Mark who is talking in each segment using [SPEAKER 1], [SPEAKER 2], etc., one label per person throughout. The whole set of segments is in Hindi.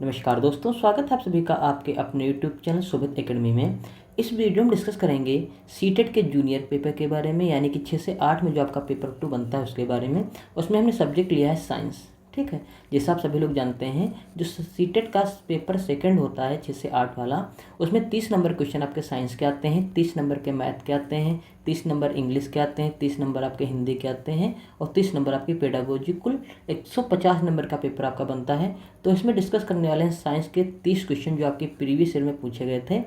[SPEAKER 1] नमस्कार दोस्तों, स्वागत है आप सभी का आपके अपने यूट्यूब चैनल शोभित एकेडमी में। इस वीडियो में डिस्कस करेंगे सीटेट के जूनियर पेपर के बारे में, यानी कि 6 से 8 में जो आपका पेपर 2 बनता है उसके बारे में। उसमें हमने सब्जेक्ट लिया है साइंस, ठीक है। जैसा आप सभी लोग जानते हैं, जो सीटेट का पेपर सेकंड होता है 6 से 8 वाला, उसमें 30 नंबर क्वेश्चन आपके साइंस के आते हैं, 30 नंबर के मैथ के आते हैं, 30 नंबर इंग्लिश के आते हैं, 30 नंबर आपके हिंदी के आते हैं और 30 नंबर आपकी पेडागोजी। कुल 150 नंबर का पेपर आपका बनता है। तो इसमें डिस्कस करने वाले हैं साइंस के 30 क्वेश्चन जो आपके प्रीवियस ईयर में पूछे गए थे।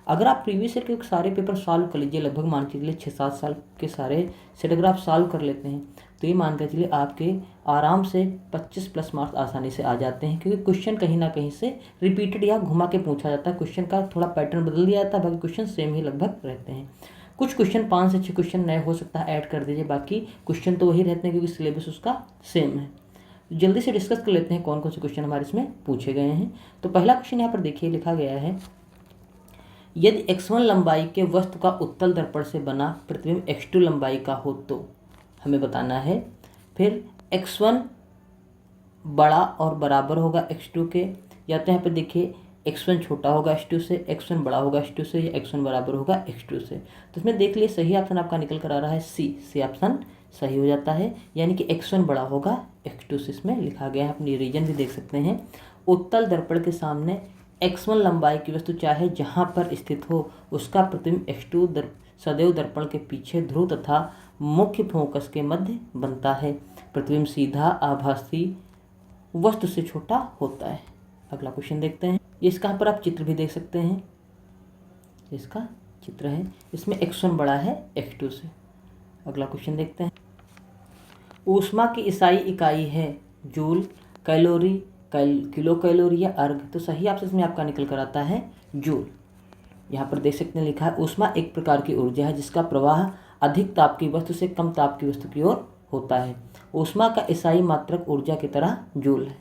[SPEAKER 1] अगर आप प्रीवियस ईयर के सारे पेपर सॉल्व कर लीजिए, लगभग मान के चलिए 6-7 साल के सारे सेट अगर आप सॉल्व कर लेते हैं, तो ये मान कर चलिए आपके आराम से 25+ मार्क्स आसानी से आ जाते हैं, क्योंकि क्वेश्चन कहीं ना कहीं से रिपीटेड या घुमा के पूछा जाता है। क्वेश्चन का थोड़ा पैटर्न बदल दिया जाता है, बाकी क्वेश्चन सेम ही लगभग रहते हैं। कुछ क्वेश्चन 5 से 6 क्वेश्चन नए हो सकता है, ऐड कर दीजिए, बाकी क्वेश्चन तो वही रहते हैं क्योंकि सिलेबस उसका सेम है। जल्दी से डिस्कस कर लेते हैं कौन कौन से क्वेश्चन हमारे इसमें पूछे गए हैं। तो पहला क्वेश्चन यहाँ पर देखिए लिखा गया है, यदि x1 लंबाई के वस्तु का उत्तल दर्पण से बना प्रतिबिंब x2 लंबाई का हो तो हमें बताना है। फिर x1 बड़ा और बराबर होगा x2 के, या तो यहाँ पे देखिए x1 छोटा होगा x2 से, x1 बड़ा होगा x2 से, या x1 बराबर होगा x2 से। तो इसमें देख लिए सही ऑप्शन आपका निकल कर आ रहा है सी ऑप्शन सही हो जाता है, यानी कि x1 बड़ा होगा x2 से। इसमें लिखा गया है, अपनी रीजन भी देख सकते हैं। उत्तल दर्पण के सामने x1 लंबाई की वस्तु चाहे जहाँ पर स्थित हो, उसका प्रतिबिंब x2 सदैव दर्पण के पीछे ध्रुव तथा मुख्य फोकस के मध्य बनता है। प्रतिबिंब सीधा आभासी वस्तु से छोटा होता है। अगला क्वेश्चन देखते हैं। इसका पर आप चित्र भी देख सकते हैं, इसका चित्र है, इसमें x1 बड़ा है x2 से। अगला क्वेश्चन देखते हैं। ऊष्मा की ईसाई इकाई है जूल, कैलोरी, किलो कैलोरी या अर्ग। तो सही ऑप्शन इसमें आपका निकल कर आता है जूल। यहाँ पर देख सकते हैं लिखा है, ऊष्मा एक प्रकार की ऊर्जा है जिसका प्रवाह अधिक ताप की वस्तु से कम ताप की वस्तु की ओर होता है। ऊष्मा का ईसाई मात्रक ऊर्जा की तरह जूल है,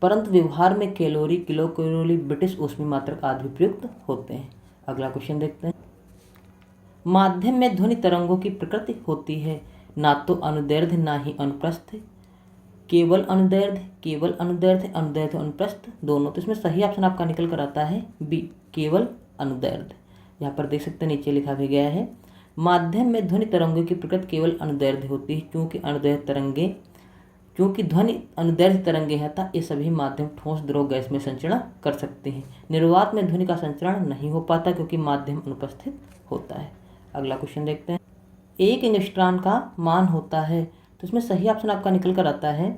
[SPEAKER 1] परंतु व्यवहार में कैलोरी, किलो कैलोरी, ब्रिटिश ऊष्मी मात्रक आदि प्रयुक्त होते हैं। अगला क्वेश्चन देखते हैं। माध्यम में ध्वनि तरंगों की प्रकृति होती है ना तो अनुदैर्ध्य ना ही अनुप्रस्थ, केवल अनुदैर्ध्य, केवल अनुदैर्ध्य, अनुदैर्ध्य अनुप्रस्थ दोनों। तो इसमें सही ऑप्शन आपका निकल कर आता है बी, केवल अनुदैर्ध्य। यहाँ पर देख सकते हैं नीचे लिखा भी गया है, माध्यम में ध्वनि तरंगों की प्रकृति केवल अनुदैर्ध्य होती है, क्योंकि ध्वनि अनुदैर्ध्य तरंगे हैं तथा ये सभी माध्यम ठोस, द्रव, गैस में संचरण कर सकते हैं। निर्वात में ध्वनि का संचरण नहीं हो पाता क्योंकि माध्यम अनुपस्थित होता है। अगला क्वेश्चन देखते हैं। एक एंगस्ट्रॉन का मान होता है, तो इसमें सही ऑप्शन आपका निकल कर आता है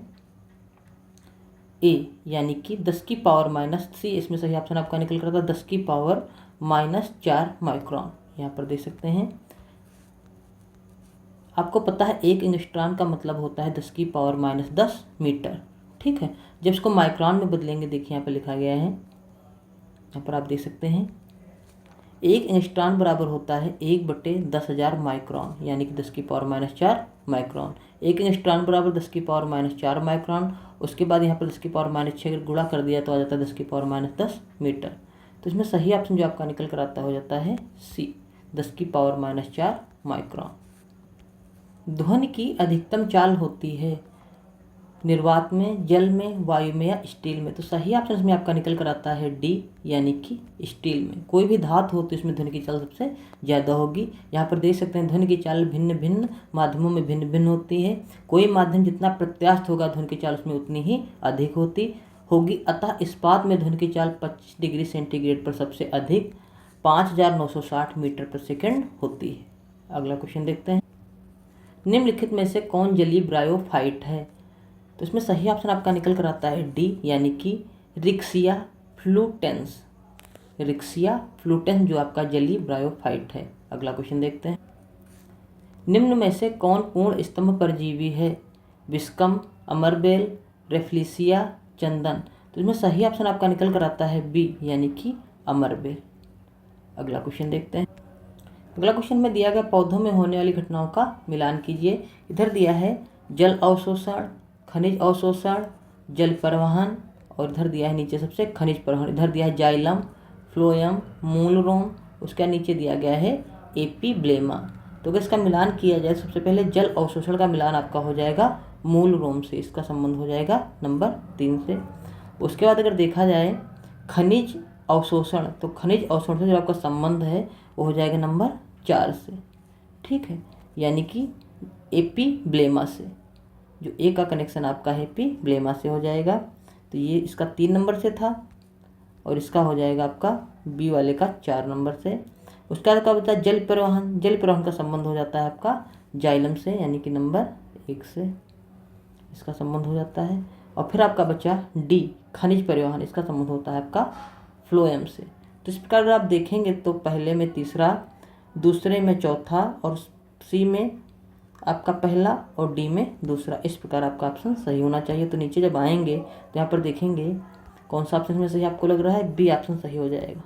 [SPEAKER 1] ए, यानी कि 10 की पावर -3। इसमें सही ऑप्शन आपका निकल कर आता है 10 की पावर -4 माइक्रोन। यहाँ पर देख सकते हैं, आपको पता है एक एंगस्ट्रॉन का मतलब होता है 10 की पावर -10 मीटर, ठीक है। जब इसको माइक्रोन में बदलेंगे, देखिए यहाँ पर लिखा गया है, यहाँ पर आप देख सकते हैं, एक एंगस्ट्रॉन बराबर होता है 1/10,000 माइक्रोन, यानी कि 10 की पावर -4 माइक्रोन। एक एंगस्ट्रॉन बराबर 10 की पावर -4 माइक्रोन। उसके बाद यहाँ पर 10 की पावर -6 गुणा कर दिया तो आ जाता है 10 की पावर -10 मीटर। तो इसमें सही ऑप्शन जो आपका निकल कर आता हो जाता है सी, 10 की पावर -4 माइक्रोन। ध्वनि की अधिकतम चाल होती है निर्वात में, जल में, वायु में या स्टील में। तो सही ऑप्शन इसमें आपका निकल कर आता है डी, यानी कि स्टील में। कोई भी धातु हो तो इसमें ध्वनि की चाल सबसे ज़्यादा होगी। यहाँ पर देख सकते हैं ध्वनि की चाल भिन्न भिन्न माध्यमों में भिन्न भिन्न होती है। कोई माध्यम जितना प्रत्यास्थ होगा ध्वनि की चाल उसमें उतनी ही अधिक होगी। अतः इस्पात में ध्वनि की चाल 25 डिग्री सेंटीग्रेड पर सबसे अधिक 5960 मीटर पर सेकेंड होती है। अगला क्वेश्चन देखते हैं। निम्नलिखित में से कौन जलीय ब्रायोफाइट है? तो इसमें सही ऑप्शन आपका निकल कर आता है डी, यानी कि रिक्सिया फ्लूटेंस। रिक्सिया फ्लूटेंस जो आपका जलीय ब्रायोफाइट है। अगला क्वेश्चन देखते हैं। निम्न में से कौन पूर्ण स्तंभ परजीवी है? विस्कम, अमरबेल, रेफ्लिसिया, चंदन। तो इसमें सही ऑप्शन आपका निकल कर आता है बी, यानी कि अमरबेल। अगला क्वेश्चन देखते हैं। अगला क्वेश्चन में दिया गया पौधों में होने वाली घटनाओं का मिलान कीजिए। इधर दिया है जल अवशोषण, खनिज अवशोषण, जल परिवहन, और इधर दिया है नीचे सबसे खनिज परिवहन। इधर दिया है जाइलम, फ्लोएम, मूल रोम, उसका नीचे दिया गया है एपीब्लेमा। तो अगर इसका मिलान किया जाए, सबसे पहले जल अवशोषण का मिलान आपका हो जाएगा मूल रोम से, इसका संबंध हो जाएगा नंबर 3 से। उसके बाद अगर देखा जाए खनिज अवशोषण, तो खनिज अवशोषण से जो आपका संबंध है वो हो जाएगा नंबर 4 से। ठीक है, यानी कि एपीब्लेमा से, जो ए का कनेक्शन आपका है एपीब्लेमा से हो जाएगा। तो ये इसका 3 नंबर से था और इसका हो जाएगा आपका बी वाले का 4 नंबर से। उसका क्या बता, जल परिवहन, जल परिवहन का संबंध हो जाता है आपका जाइलम से, यानी कि नंबर 1 से इसका संबंध हो जाता है। और फिर आपका बचा डी खनिज परिवहन, इसका संबंध होता है आपका फ्लोएम से। तो इस प्रकार अगर आप देखेंगे तो पहले में तीसरा, दूसरे में चौथा और सी में आपका पहला और डी में दूसरा, इस प्रकार आपका ऑप्शन सही होना चाहिए। तो नीचे जब आएंगे तो यहाँ पर देखेंगे कौन सा ऑप्शन में सही आपको लग रहा है, बी ऑप्शन सही हो जाएगा।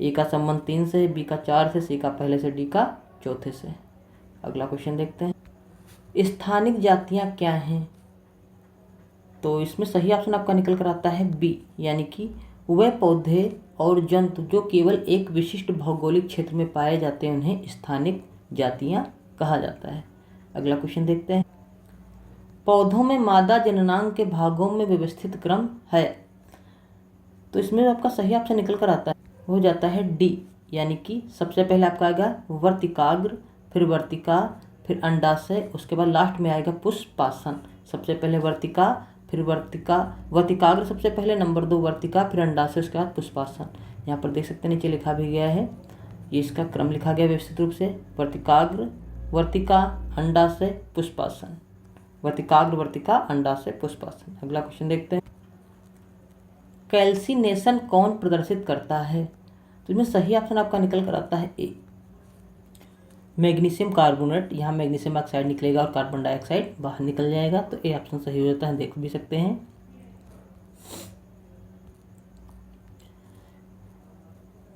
[SPEAKER 1] ए का संबंध 3 से, बी का 4 से, सी का पहले से, डी का चौथे से। अगला क्वेश्चन देखते हैं, स्थानिक जातियाँ क्या हैं? तो इसमें सही ऑप्शन आपका निकल कर आता है बी, यानी कि वे पौधे और जंतु जो केवल एक विशिष्ट भौगोलिक क्षेत्र में पाए जाते हैं उन्हें स्थानिक जातियाँ कहा जाता है। अगला क्वेश्चन देखते हैं, पौधों में मादा जननांग के भागों में व्यवस्थित क्रम है। तो इसमें आपका सही ऑप्शन निकल कर आता है, हो जाता है डी, यानी कि सबसे पहले आपका आएगा वर्तिकाग्र, फिर वर्तिका, फिर अंडाशय, उसके बाद लास्ट में आएगा पुष्पासन। सबसे पहले वर्तिका, फिर वर्तिका, वर्तिकाग्र सबसे पहले, नंबर 2 वर्तिका, फिर अंडाशय, उसके बाद पुष्पासन। यहाँ पर देख सकते हैं नीचे लिखा भी गया है, ये इसका क्रम लिखा गया व्यवस्थित रूप से, वर्तिकाग्र, वर्तिका, अंडाशय, पुष्पासन, वर्तिकाग्र, वर्तिका, अंडाशय, पुष्पासन। अगला क्वेश्चन देखते हैं, कैल्सिनेशन कौन प्रदर्शित करता है? तो इसमें सही ऑप्शन आपका निकल कर आता है ए, मैग्नीशियम कार्बोनेट। यहाँ मैग्नीशियम ऑक्साइड निकलेगा और कार्बन डाइऑक्साइड बाहर निकल जाएगा, तो ए ऑप्शन सही हो जाता है, देख भी सकते हैं।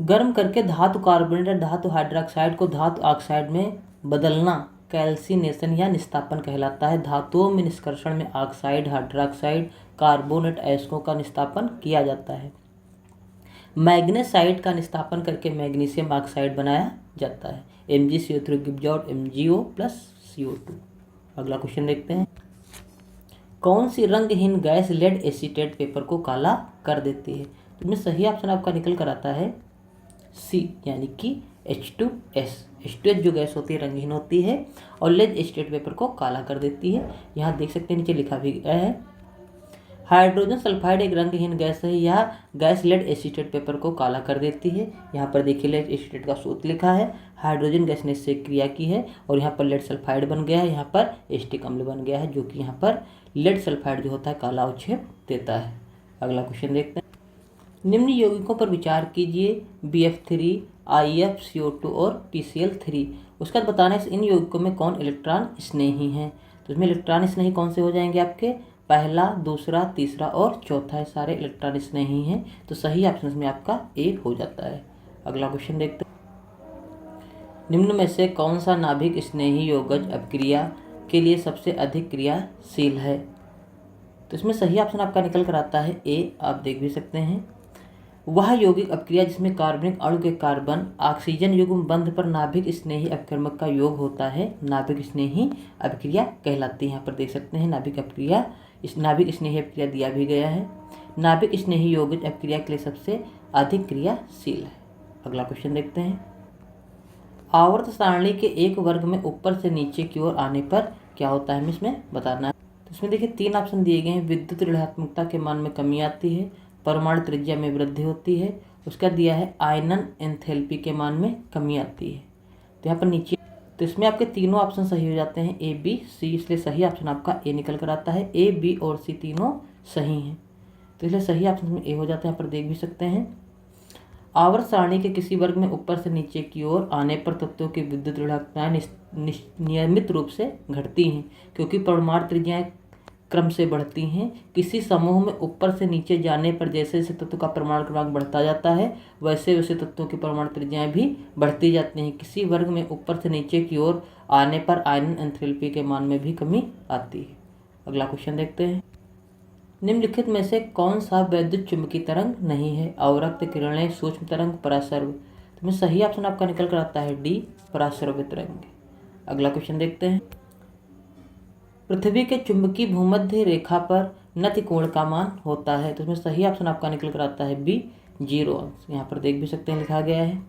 [SPEAKER 1] गर्म करके धातु कार्बोनेट या धातु हाइड्रोक्साइड को धातु ऑक्साइड में बदलना कैल्सिनेशन या निस्तापन कहलाता है। धातुओं में निष्कर्षण में ऑक्साइड, हाइड्रोक्साइड, कार्बोनेट अयस्कों का निस्तापन किया जाता है। मैग्नेसाइड का निस्तापन करके मैग्नीशियम ऑक्साइड बनाया जाता है। MgCO3 gives out MgO plus CO2। अगला क्वेश्चन देखते हैं, कौन सी रंगहीन गैस लेड एसीटेट पेपर को काला कर देती है? तो इसमें सही ऑप्शन आपका निकल कर आता है सी, यानी कि H2S। H2S जो गैस होती है रंगहीन होती है और लेड एसीटेट पेपर को काला कर देती है। यहाँ देख सकते हैं नीचे लिखा भी गया है, हाइड्रोजन सल्फाइड एक रंगहीन गैस है, यह गैस लेड एसीटेट पेपर को काला कर देती है। यहाँ पर देखिए लेड एसीटेट का सूत्र लिखा है, हाइड्रोजन गैस ने इससे क्रिया की है और यहाँ पर लेड सल्फाइड बन गया है, यहाँ पर एसिटिक अम्ल बन गया है, जो कि यहाँ पर लेड सल्फाइड जो होता है काला अवक्षेप देता है। अगला क्वेश्चन देखते हैं, निम्न यौगिकों पर विचार कीजिए, BF3, IF, CO2 और PCl3। उसका बताना है इन यौगिकों में कौन इलेक्ट्रॉन स्नेही हैं। तो इसमें इलेक्ट्रॉन स्नेही कौन से हो जाएंगे आपके, पहला, दूसरा, तीसरा और चौथा, सारे इलेक्ट्रॉन स्नेही हैं। तो सही ऑप्शन में आपका ए हो जाता है। अगला क्वेश्चन देखते हैं, निम्न में से कौन सा नाभिक स्नेही यौगज अपक्रिया के लिए सबसे अधिक क्रियाशील है? तो इसमें सही ऑप्शन आपका निकल कर आता है ए, आप देख भी सकते हैं, वह यौगिक अपक्रिया जिसमें कार्बनिक अणु के कार्बन ऑक्सीजन युग्म बंध पर नाभिक स्नेही अपक्रमक का योग होता है, नाभिक स्नेही अपक्रिया कहलाती है। यहाँ पर देख सकते हैं नाभिक अपक्रिया, इस नाभिक स्नेही अपक्रिया दिया भी गया है। नाभिक स्नेही यौगिक अपक्रिया के लिए सबसे अधिक क्रियाशील है। अगला क्वेश्चन देखते हैं, आवर्त सारणी के एक वर्ग में ऊपर से नीचे की ओर आने पर क्या होता है, हमें इसमें बताना है। तो इसमें देखिए 3 ऑप्शन दिए गए हैं, विद्युत ऋणात्मकता के मान में कमी आती है, परमाणु त्रिज्या में वृद्धि होती है, उसका दिया है आयनन एंथैल्पी के मान में कमी आती है। तो यहाँ पर नीचे, तो इसमें आपके तीनों ऑप्शन सही हो जाते हैं A, B, C, इसलिए सही ऑप्शन आपका ए निकल कर आता है। A, B और C तीनों सही हैं, तो इसलिए सही ऑप्शन में ए हो जाता है। यहाँ पर देख भी सकते हैं, आवर्त सारणी के किसी वर्ग में ऊपर से नीचे की ओर आने पर तत्वों की विद्युत ऋणात्मकताएं नियमित रूप से घटती हैं, क्योंकि परमाणु त्रिज्याएं क्रम से बढ़ती हैं। किसी समूह में ऊपर से नीचे जाने पर जैसे जैसे तत्व का परमाणु क्रमांक बढ़ता जाता है, वैसे वैसे तत्वों की परमाणु त्रिज्याएं भी बढ़ती जाती हैं। किसी वर्ग में ऊपर से नीचे की ओर आने पर आयनन एंथैल्पी के मान में भी कमी आती है। अगला क्वेश्चन देखते हैं, निम्नलिखित में से कौन सा वैद्युत चुंबकीय तरंग नहीं है, अवरक्त, किरणें, सूक्ष्म तरंग, परासर्व। तो सही ऑप्शन आपका निकल कर आता है डी, परासर्व तरंग। अगला क्वेश्चन देखते हैं, पृथ्वी के चुंबकीय भूमध्य रेखा पर नति कोण का मान होता है। तो इसमें सही ऑप्शन आपका निकल कर आता है बी, 0 अंश। यहाँ पर देख भी सकते हैं लिखा गया है।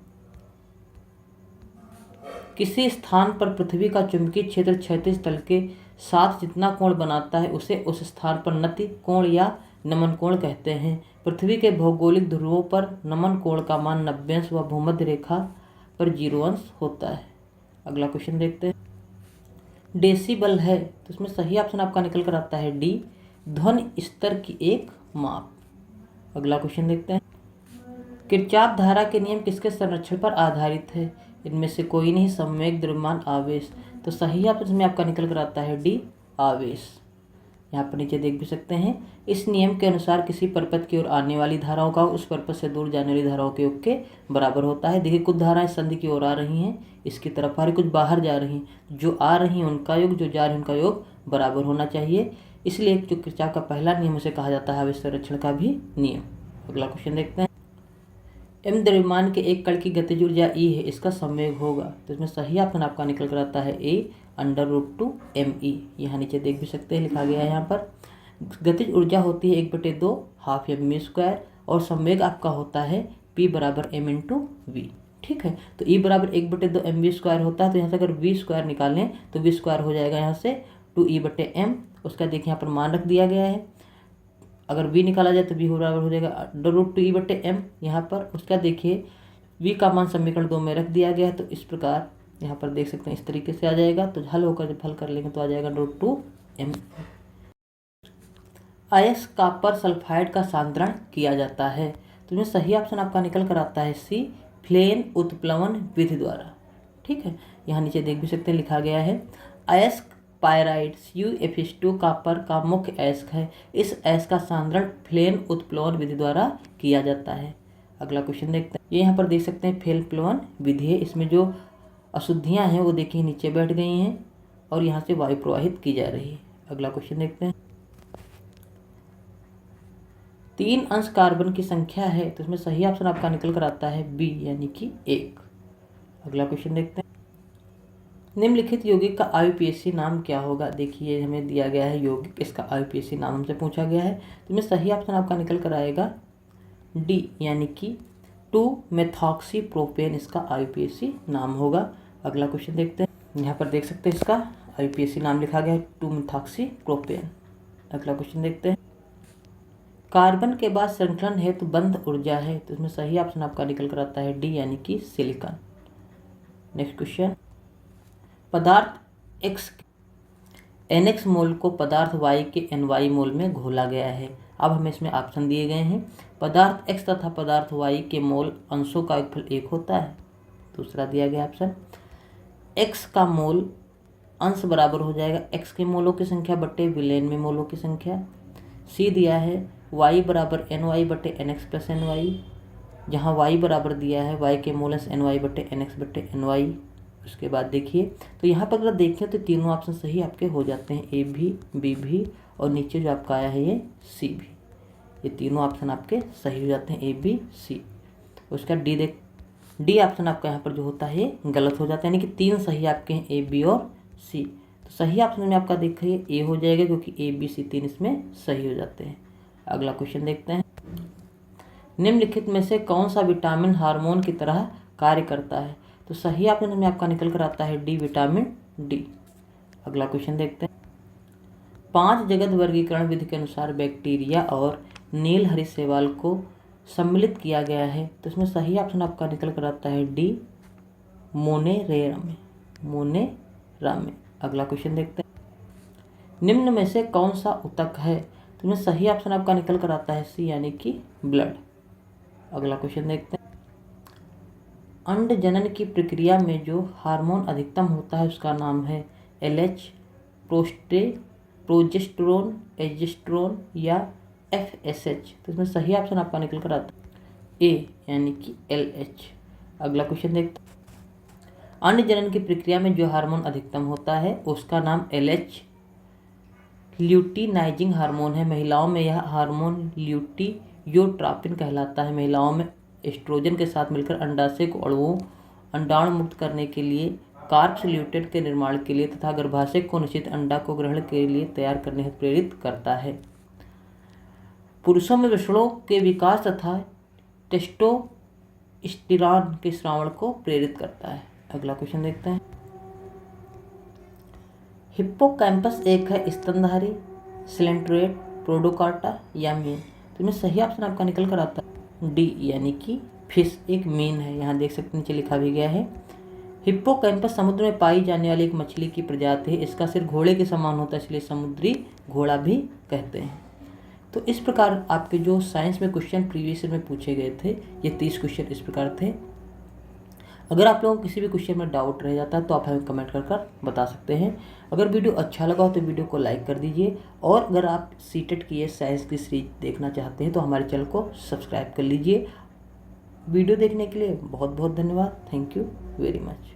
[SPEAKER 1] किसी स्थान पर पृथ्वी का चुंबकीय क्षेत्र क्षैतिज तल के साथ जितना कोण बनाता है उसे उस स्थान पर नति कोण या नमन कोण कहते हैं। पृथ्वी के भौगोलिक ध्रुवों पर नमन कोण का मान 90 अंश व भूमध्य रेखा पर 0 अंश होता है। अगला क्वेश्चन देखते हैं। डेसिबल है तो इसमें सही ऑप्शन आपका निकल कर आता है डी, ध्वनि स्तर की एक माप। अगला क्वेश्चन देखते हैं। किरचॉफ धारा के नियम किसके संरक्षण पर आधारित है? इनमें से कोई नहीं, संवेग, द्रव्यमान, आवेश। तो सही ऑप्शन में आपका निकल कर आता है डी, आवेश। यहाँ पर नीचे देख भी सकते हैं। इस नियम के अनुसार किसी परपथ की ओर आने वाली धाराओं का उस परपथ से दूर जाने वाली धाराओं के योग के बराबर होता है। देखिए, कुछ धाराएं संधि की ओर आ रही हैं, इसकी तरफ आ रही, कुछ बाहर जा रही हैं। जो आ रही हैं उनका योग, जो जा रही हैं उनका योग बराबर होना चाहिए। इसलिए जो किरचॉफ का पहला नियम उसे कहा जाता है आवेश संरक्षण का भी नियम। अगला क्वेश्चन देखते हैं। एम द्रव्यमान के एक कण की गतिज ऊर्जा ई है, इसका संवेग होगा। तो इसमें सही ऑप्शन आपका निकल कर आता है ए, √2 mE। यहाँ नीचे देख भी सकते हैं लिखा गया है। यहाँ पर गतिज ऊर्जा होती है 1/2 हाफ mv², और संवेग आपका होता है P = m × v। ठीक है, तो E = 1/2 mv² होता है। तो यहाँ से अगर v² निकालें तो v² हो जाएगा यहाँ से 2E/m। उसका देखिए यहाँ पर मान रख दिया गया है। अगर v निकाला जाए तो v बराबर हो जाएगा √2E/m यहाँ पर। उसका देखिए v का मान समीकरण 2 में रख दिया गया है। तो इस प्रकार यहाँ पर देख सकते हैं इस तरीके से आ जाएगा। तो हल होकर जब हल कर लेंगे तो आ जाएगा √2m। अयस्क कॉपर सल्फाइड का सांद्रण किया जाता है। तो इसमें सही ऑप्शन आपका निकल कर आता है सी, फ्लेन उत्प्लवन विधि द्वारा। ठीक है, यहाँ नीचे देख भी सकते हैं लिखा गया है। अयस्क पायराइड CuFH2 कॉपर का मुख्य अयस्क है। इस अयस्क का सांद्रण फ्लेन उत्प्लवन विधि द्वारा किया जाता है। अगला क्वेश्चन देखते हैं। ये यहाँ पर देख सकते हैं फ्लेन उत्प्लवन विधि है। इसमें जो अशुद्धियाँ हैं वो देखिए नीचे बैठ गई हैं और यहाँ से वायु प्रवाहित की जा रही है। अगला क्वेश्चन देखते हैं। 3 अंश कार्बन की संख्या है, तो इसमें सही ऑप्शन आपका निकल कर आता है बी, यानी कि 1। अगला क्वेश्चन देखते हैं। निम्नलिखित यौगिक का IUPAC नाम क्या होगा? देखिए हमें दिया गया है यौगिक, इसका IUPAC नाम हमसे पूछा गया है। तो इसमें सही ऑप्शन आपका निकल कर आएगा डी, यानी कि 2-मेथॉक्सीप्रोपेन इसका IUPAC नाम होगा। अगला क्वेश्चन देखते हैं। यहाँ पर देख सकते हैं इसका IUPAC नाम लिखा गया है 2-मेथॉक्सीप्रोपेन। अगला क्वेश्चन देखते हैं। कार्बन के बाद श्रृंखलन हेतु बंध ऊर्जा है, तो इसमें सही ऑप्शन आपका निकल कर आता है डी, यानी कि सिलिकॉन। Next question. पदार्थ X NX मोल को पदार्थ Y के NY मोल में घोला गया है। अब हमें इसमें ऑप्शन दिए गए हैं। पदार्थ X तथा पदार्थ Y के मोल अंशों का योगफल 1 होता है। दूसरा दिया गया ऑप्शन, X का मोल अंश बराबर हो जाएगा X के मोलों की संख्या बटे विलेन में मोलों की संख्या। C दिया है Y = NY/NX + NY, जहाँ Y बराबर दिया है Y के मोल NY/NX/NY। उसके बाद देखिए, तो यहाँ पर अगर देखें तो तीनों ऑप्शन सही आपके हो जाते हैं, ए भी, बी भी, और नीचे जो आपका आया है ये सी भी। ये तीनों ऑप्शन आपके सही हो जाते हैं, ए बी सी। उसका डी ऑप्शन आपका यहाँ पर जो होता है ये गलत हो जाता है, यानी कि 3 सही आपके हैं, ए बी और सी। तो सही ऑप्शन में आपका देखिए ए हो जाएगा, क्योंकि ए बी सी 3 इसमें सही हो जाते हैं। अगला क्वेश्चन देखते हैं। निम्नलिखित में से कौन सा विटामिन हार्मोन की तरह कार्य करता है? तो सही ऑप्शन में आपका निकल कर आता है डी, विटामिन डी। अगला क्वेश्चन देखते हैं। 5 जगत वर्गीकरण विधि के अनुसार बैक्टीरिया और नील हरी शैवाल को सम्मिलित किया गया है, तो इसमें सही ऑप्शन आपका निकल कर आता है डी, मोनेरामे। अगला क्वेश्चन देखते हैं। निम्न में से कौन सा ऊतक है? तो इसमें सही ऑप्शन आपका निकल कर आता है सी, यानी कि ब्लड। अगला क्वेश्चन देखते हैं। अंड जनन की प्रक्रिया में जो हार्मोन अधिकतम होता है उसका नाम है LH, प्रोजेस्टेरोन, एजेस्ट्रोन या FSH। तो इसमें सही ऑप्शन आपका निकल कर आता है ए, यानी कि LH। अगला क्वेश्चन देखते हैं। अंड जनन की प्रक्रिया में जो हार्मोन अधिकतम होता है उसका नाम LH ल्यूटिनाइजिंग हार्मोन है। महिलाओं में यह हार्मोन ल्यूटियोट्रोपिन कहलाता है। महिलाओं में एस्ट्रोजन के साथ मिलकर अंडाशय को अंडाणु मुक्त करने के लिए, कार्प्स ल्यूटेट के निर्माण के लिए तथा गर्भाशय को निश्चित अंडा को ग्रहण के लिए तैयार करने हेतु प्रेरित करता है। पुरुषों में वृषणों के विकास तथा टेस्टोस्टेरॉन के स्रावण को प्रेरित करता है। अगला क्वेश्चन देखते हैं। हिप्पोकैम्पस एक है स्तनधारी, सिलेंट्रोइड, प्रोडोकार्टा या मीन। तो इसमें सही ऑप्शन आपका निकल कर आता है डी, यानी कि फिश एक मीन है। यहाँ देख सकते हैं नीचे लिखा भी गया है। हिप्पोकैम्पस समुद्र में पाई जाने वाली एक मछली की प्रजाति है। इसका सिर घोड़े के समान होता है, इसलिए समुद्री घोड़ा भी कहते हैं। तो इस प्रकार आपके जो साइंस में क्वेश्चन प्रीवियस ईयर में पूछे गए थे, ये 30 क्वेश्चन इस प्रकार थे। अगर आप लोगों को किसी भी क्वेश्चन में डाउट रह जाता है तो आप हमें कमेंट कर बता सकते हैं। अगर वीडियो अच्छा लगा हो तो वीडियो को लाइक कर दीजिए, और अगर आप सीटेट की ये साइंस की सीरीज देखना चाहते हैं तो हमारे चैनल को सब्सक्राइब कर लीजिए। वीडियो देखने के लिए बहुत बहुत धन्यवाद। Thank you very much.